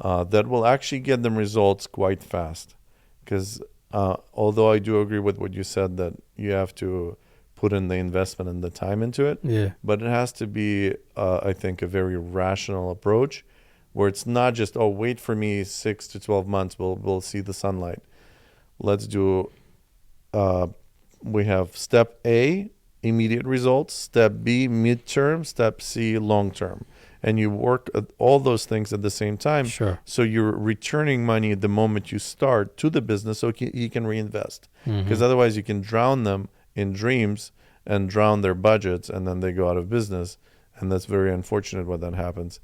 that will actually get them results quite fast. Because although I do agree with what you said that you have to put in the investment and the time into it, Yeah. but it has to be, I think, a very rational approach where it's not just, oh, wait for me 6 to 12 months, we'll see the sunlight. Let's do, we have step A, immediate results, step B, midterm, step C, long term. And you work at all those things at the same time. Sure. So you're returning money the moment you start to the business so you can reinvest. Because otherwise you can drown them in dreams and drown their budgets, and then they go out of business. And that's very unfortunate when that happens.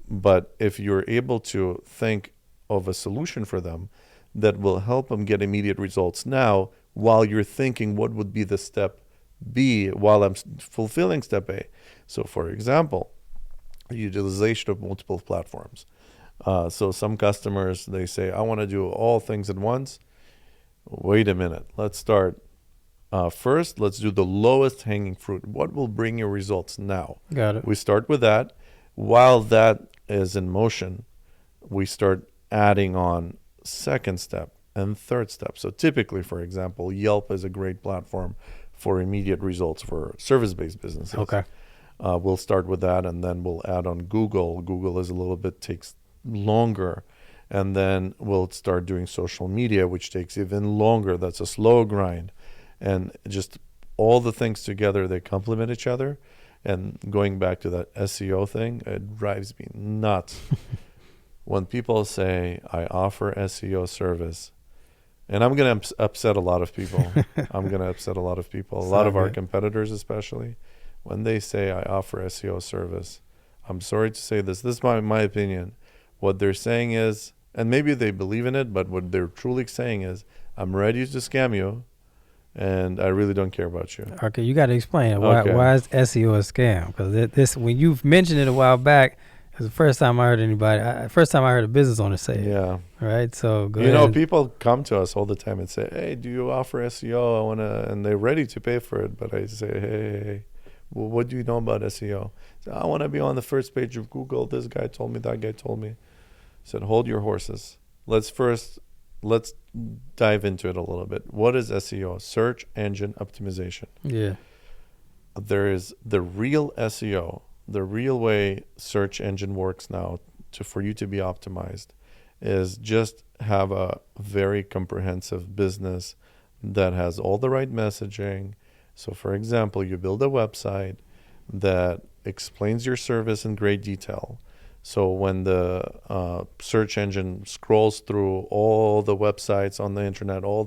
But if you're able to think of a solution for them that will help them get immediate results now, while you're thinking what would be the step B while I'm fulfilling step A. So for example, utilization of multiple platforms. So some customers, they say, I want to do all things at once. Wait a minute. Let's start. First, let's do the lowest hanging fruit. What will bring you results now? Got it. We start with that. While that is in motion, we start adding on second step and third step. So typically, for example, Yelp is a great platform for immediate results for service-based businesses. Okay. We'll start with that, and then we'll add on Google. Google is a little bit, takes longer. And then we'll start doing social media, which takes even longer. That's a slow grind. And just all the things together, they complement each other. And going back to that SEO thing, it drives me nuts. When people say, I offer SEO service, and I'm going to upset a lot of people. A lot of our competitors especially. When they say, I offer SEO service, I'm sorry to say this. This is my opinion. What they're saying is, and maybe they believe in it, but what they're truly saying is, I'm ready to scam you, and I really don't care about you. Okay, you got to explain it. Why is SEO a scam? Because this, when you've mentioned it a while back, it's the first time I heard a business owner say it. Yeah. Right. So go ahead. People come to us all the time and say, "Hey, do you offer SEO? I wanna," and they're ready to pay for it. But I say, "Hey, well, what do you know about SEO?" So, I want to be on the first page of Google. This guy told me. That guy told me. I said, "Hold your horses. Let's dive into it a little bit. What is SEO? Search engine optimization. Yeah. There is the real SEO, the real way search engine works now for you to be optimized is just have a very comprehensive business that has all the right messaging. So for example, you build a website that explains your service in great detail. So when the search engine scrolls through all the websites on the internet, all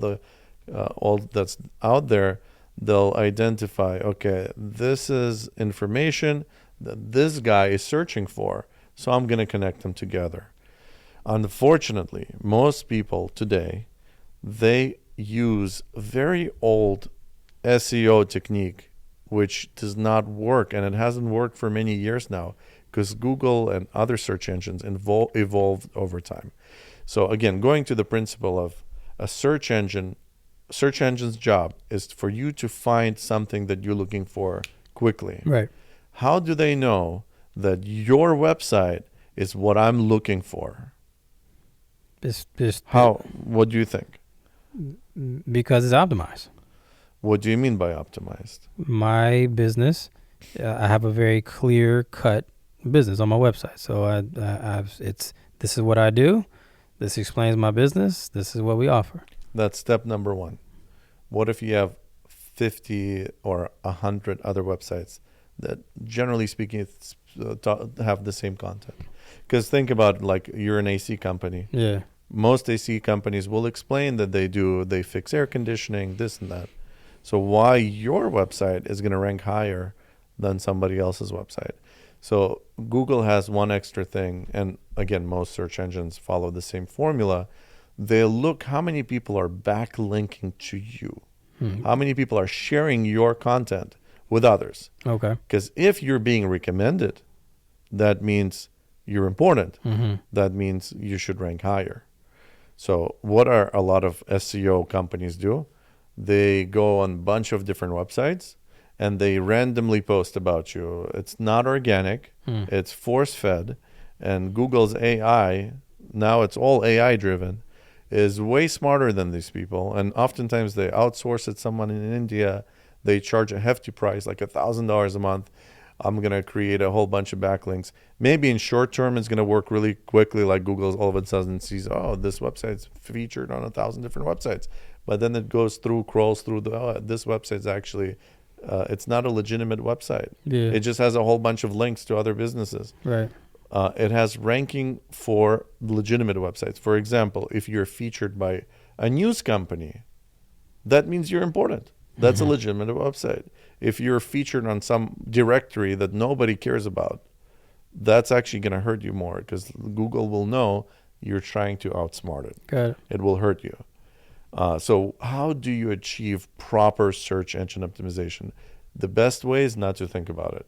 that's out there, they'll identify, okay, this is information that this guy is searching for, so I'm going to connect them together. Unfortunately, most people today, they use very old SEO technique, which does not work, and it hasn't worked for many years now because Google and other search engines evolved over time. So again, going to the principle of a search engine's job is for you to find something that you're looking for quickly. Right. How do they know that your website is what I'm looking for? How? What do you think? Because it's optimized. What do you mean by optimized? My business, I have a very clear cut business on my website. So this is what I do. This explains my business. This is what we offer. That's step number one. What if you have 50 or 100 other websites that, generally speaking, have the same content? Because think about, like, you're an AC company. Yeah. Most AC companies will explain that they fix air conditioning, this and that. So why your website is going to rank higher than somebody else's website? So Google has one extra thing, and again, most search engines follow the same formula. They look how many people are backlinking to you, how many people are sharing your content with others. Okay. Because if you're being recommended, that means you're important. That means you should rank higher. So what are a lot of SEO companies do? They go on a bunch of different websites and they randomly post about you. It's not organic. It's force-fed. And Google's AI, now it's all AI driven, is way smarter than these people. And oftentimes they outsource it. Someone in India, they charge a hefty price, like $1,000 a month. I'm going to create a whole bunch of backlinks. Maybe in short term, it's going to work really quickly, like Google all of a sudden sees, oh, this website's featured on 1,000 different websites. But then it goes through, crawls through, this website's actually, it's not a legitimate website. Yeah. It just has a whole bunch of links to other businesses. Right. It has ranking for legitimate websites. For example, if you're featured by a news company, that means you're important. That's a legitimate website. If you're featured on some directory that nobody cares about, that's actually going to hurt you more because Google will know you're trying to outsmart it. Got it. It will hurt you. So how do you achieve proper search engine optimization? The best way is not to think about it.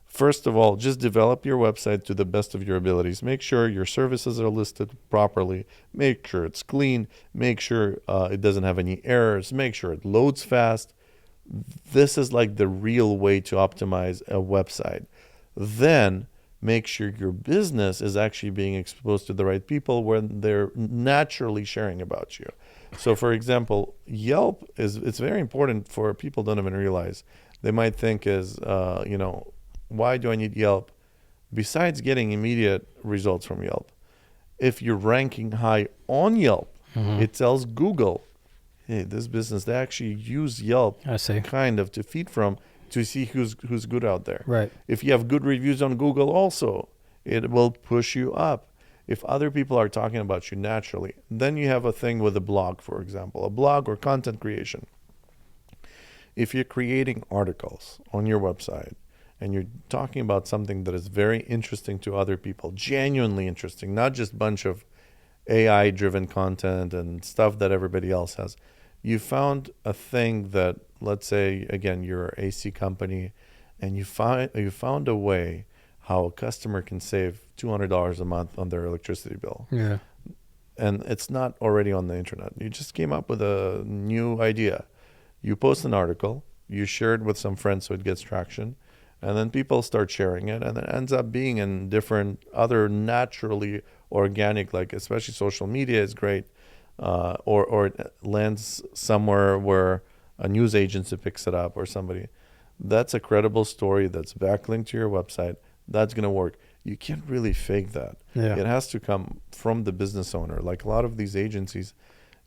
First of all, just develop your website to the best of your abilities. Make sure your services are listed properly. Make sure it's clean. Make sure it doesn't have any errors. Make sure it loads fast. This is like the real way to optimize a website. Then make sure your business is actually being exposed to the right people when they're naturally sharing about you. So for example, Yelp it's very important for people don't even realize. They might think why do I need Yelp? Besides getting immediate results from Yelp, if you're ranking high on Yelp, it tells Google, hey, this business, they actually use Yelp I see. kind of to feed from to see who's good out there. Right. If you have good reviews on Google also, it will push you up. If other people are talking about you naturally, then you have a thing with a blog, for example, a blog or content creation. If you're creating articles on your website and you're talking about something that is very interesting to other people, genuinely interesting, not just a bunch of AI-driven content and stuff that everybody else has, you found a thing that, let's say, again, you're an AC company, and you found a way how a customer can save $200 a month on their electricity bill. Yeah. And it's not already on the internet. You just came up with a new idea. You post an article, you share it with some friends so it gets traction, and then people start sharing it, and it ends up being in different other naturally organic, like especially social media is great, or it lands somewhere where a news agency picks it up or somebody. That's a credible story that's backlinked to your website. That's going to work. You can't really fake that. Yeah. It has to come from the business owner. Like a lot of these agencies,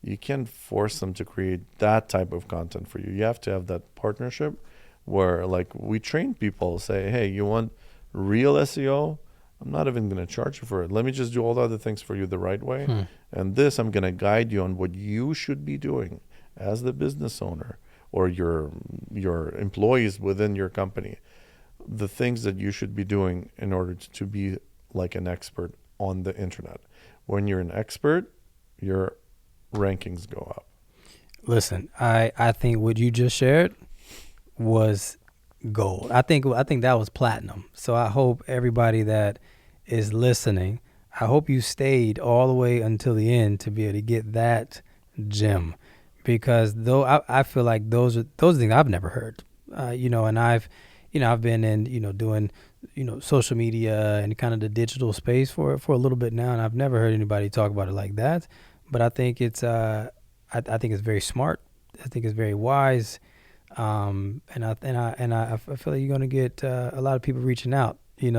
you can't force them to create that type of content for you. You have to have that partnership where, like, we train people, say, hey, you want real SEO? I'm not even going to charge you for it. Let me just do all the other things for you the right way. And this, I'm going to guide you on what you should be doing as the business owner or your employees within your company, the things that you should be doing in order to be like an expert on the internet. When you're an expert, your rankings go up. Listen, I think what you just shared was gold. I think that was platinum. So I hope everybody that is listening, I hope you stayed all the way until the end to be able to get that gem, because though I feel like those are things I've never heard. And I've been in doing social media and kind of the digital space for a little bit now, and I've never heard anybody talk about it like that. But I think it's I think it's very smart. I think it's very wise. And I feel like you're gonna get a lot of people reaching out,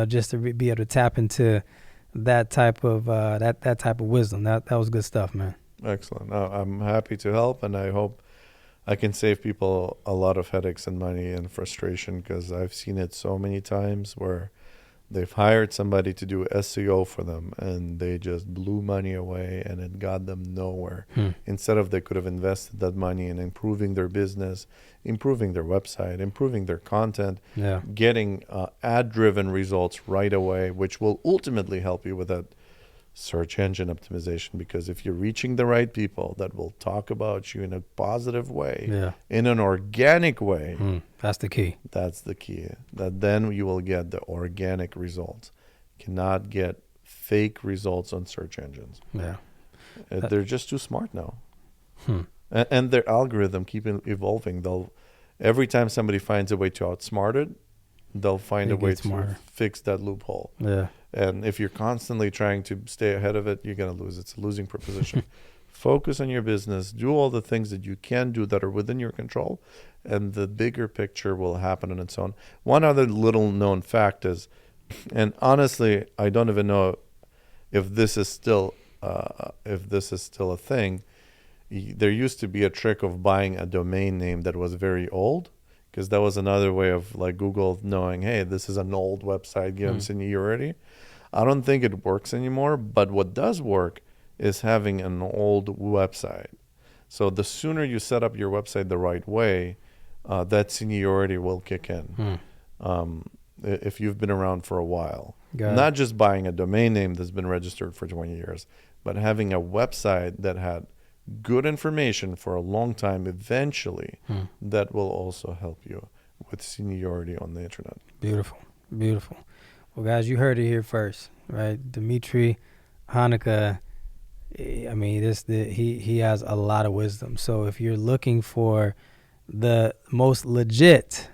just to be able to tap into that type of that type of wisdom. That was good stuff, man. Excellent. I'm happy to help, and I hope I can save people a lot of headaches and money and frustration, because I've seen it so many times where they've hired somebody to do SEO for them and they just blew money away and it got them nowhere. Instead of, they could have invested that money in improving their business, improving their website, improving their content, getting ad-driven results right away, which will ultimately help you with that search engine optimization. Because if you're reaching the right people that will talk about you in a positive way, in an organic way, that's the key. That's the key. That then you will get the organic results. You cannot get fake results on search engines. They're just too smart now. And their algorithm keep evolving. Every time somebody finds a way to outsmart it, they'll find a way to fix that loophole. And if you're constantly trying to stay ahead of it, you're going to lose. It's a losing proposition. Focus on your business. Do all the things that you can do that are within your control, and the bigger picture will happen on its own. One other little known fact is, and honestly, I don't even know if this is still a thing. There used to be a trick of buying a domain name that was very old, because that was another way of like Google knowing, hey, this is an old website, give them seniority. I don't think it works anymore, but what does work is having an old website. So the sooner you set up your website the right way, that seniority will kick in. If you've been around for a while. Not just buying a domain name that's been registered for 20 years, but having a website that had good information for a long time, eventually that will also help you with seniority on the internet. Beautiful. Well, guys, you heard it here first, right? Dmitry Hanuka, I mean, he has a lot of wisdom. So if you're looking for the most legit,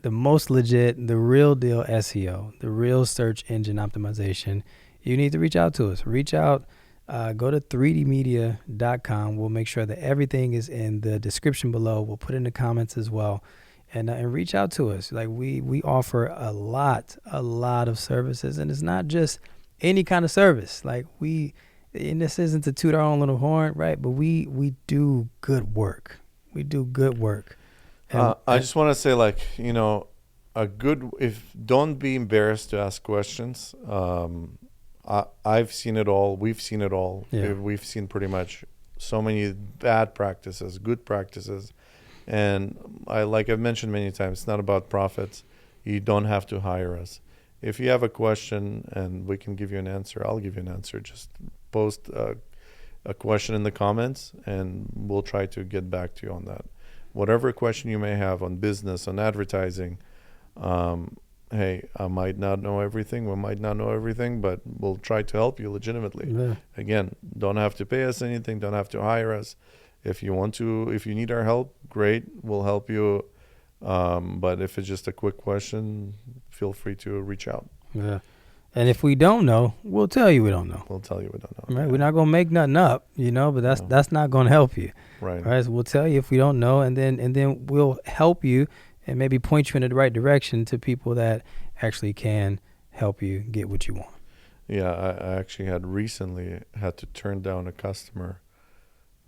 the real deal SEO, the real search engine optimization, you need to reach out to us. Go to 3dmedia.com. We'll make sure that everything is in the description below. We'll put in the comments as well, and reach out to us. Like we offer a lot of services, and it's not just any kind of service. Like and this isn't to toot our own little horn, right? But we do good work. I just want to say, don't be embarrassed to ask questions. I've seen it all. We've seen it all. We've seen pretty much so many bad practices, good practices. And I've mentioned many times, it's not about profits. You don't have to hire us. If you have a question and we can give you an answer, I'll give you an answer. Just post a question in the comments and we'll try to get back to you on that. Whatever question you may have on business, on advertising, hey, I might not know everything. We might not know everything, but we'll try to help you legitimately. Again, don't have to pay us anything. Don't have to hire us. If you need our help, great. We'll help you. But if it's just a quick question, feel free to reach out. And if we don't know, we'll tell you we don't know. Right? We're not going to make nothing up, but that's not going to help you. Right. So we'll tell you if we don't know, and then we'll help you and maybe point you in the right direction to people that actually can help you get what you want. Yeah, I actually recently had to turn down a customer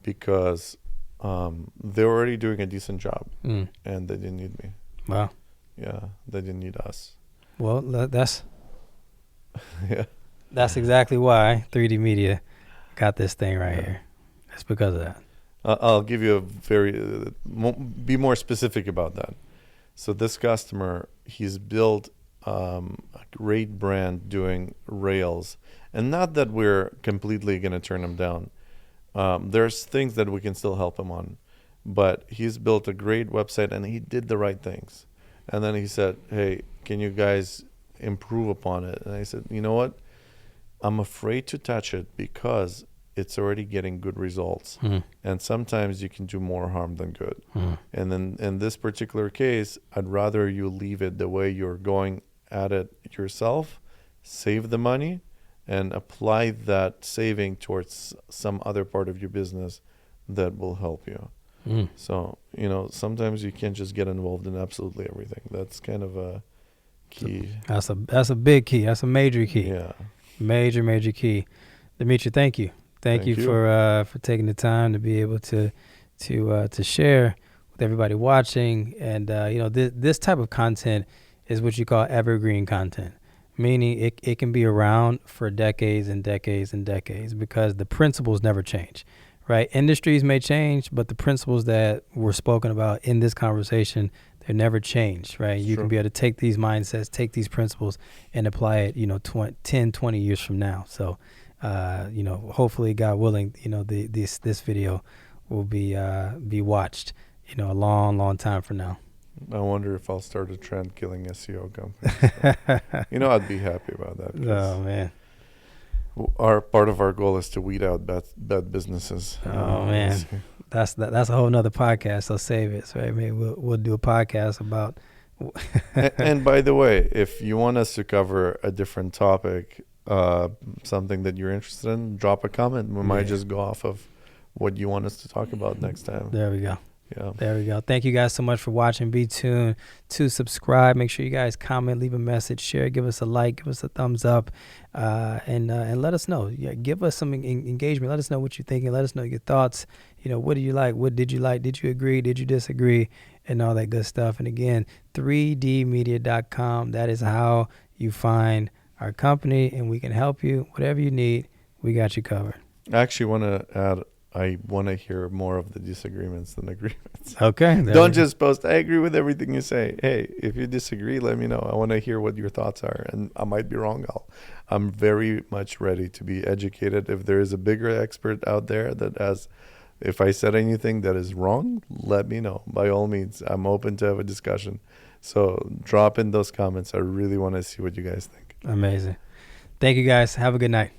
because they were already doing a decent job and they didn't need me. Wow. Yeah, they didn't need us. Well, that's that's exactly why 3D Media got this thing right here. That's because of that. I'll give you a very be more specific about that. So this customer, he's built a great brand doing Rails, and not that we're completely going to turn him down. There's things that we can still help him on, but he's built a great website and he did the right things. And then he said, "Hey, can you guys improve upon it?" And I said, "You know what? I'm afraid to touch it because it's already getting good results. And sometimes you can do more harm than good. And then in this particular case, I'd rather you leave it the way you're going at it yourself, save the money, and apply that saving towards some other part of your business that will help you." So, sometimes you can't just get involved in absolutely everything. That's kind of a key. That's a big key. That's a major key. Yeah. Major key. Dimitri, thank you. Thank you for taking the time to be able to share with everybody watching. And this type of content is what you call evergreen content, meaning it can be around for decades and decades and decades because the principles never change, right? Industries may change, but the principles that were spoken about in this conversation, they never change, right? You can be able to take these mindsets, take these principles, and apply it, 10, 20 years from now. So, hopefully, God willing, this video will be watched, a long, long time from now. I wonder if I'll start a trend killing SEO companies. I'd be happy about that. Oh man. Part of our goal is to weed out bad businesses. Oh man, that's a whole nother podcast. So save it. So maybe we'll do a podcast about. and by the way, if you want us to cover a different topic, something that you're interested in, drop a comment. We might just go off of what you want us to talk about next time. There we go. Yeah. There we go. Thank you guys so much for watching. Be tuned to subscribe. Make sure you guys comment, leave a message, share, give us a like, give us a thumbs up, and let us know. Yeah, give us some engagement. Let us know what you're thinking. Let us know your thoughts. What do you like? What did you like? Did you agree? Did you disagree? And all that good stuff. And again, 3dmedia.com. That is how you find our company, and we can help you. Whatever you need, we got you covered. I actually want to add, I want to hear more of the disagreements than agreements. Okay. Don't just post, "I agree with everything you say." Hey, if you disagree, let me know. I want to hear what your thoughts are. And I might be wrong. I'm very much ready to be educated. If there is a bigger expert out there if I said anything that is wrong, let me know. By all means, I'm open to have a discussion. So drop in those comments. I really want to see what you guys think. Amazing. Thank you guys. Have a good night.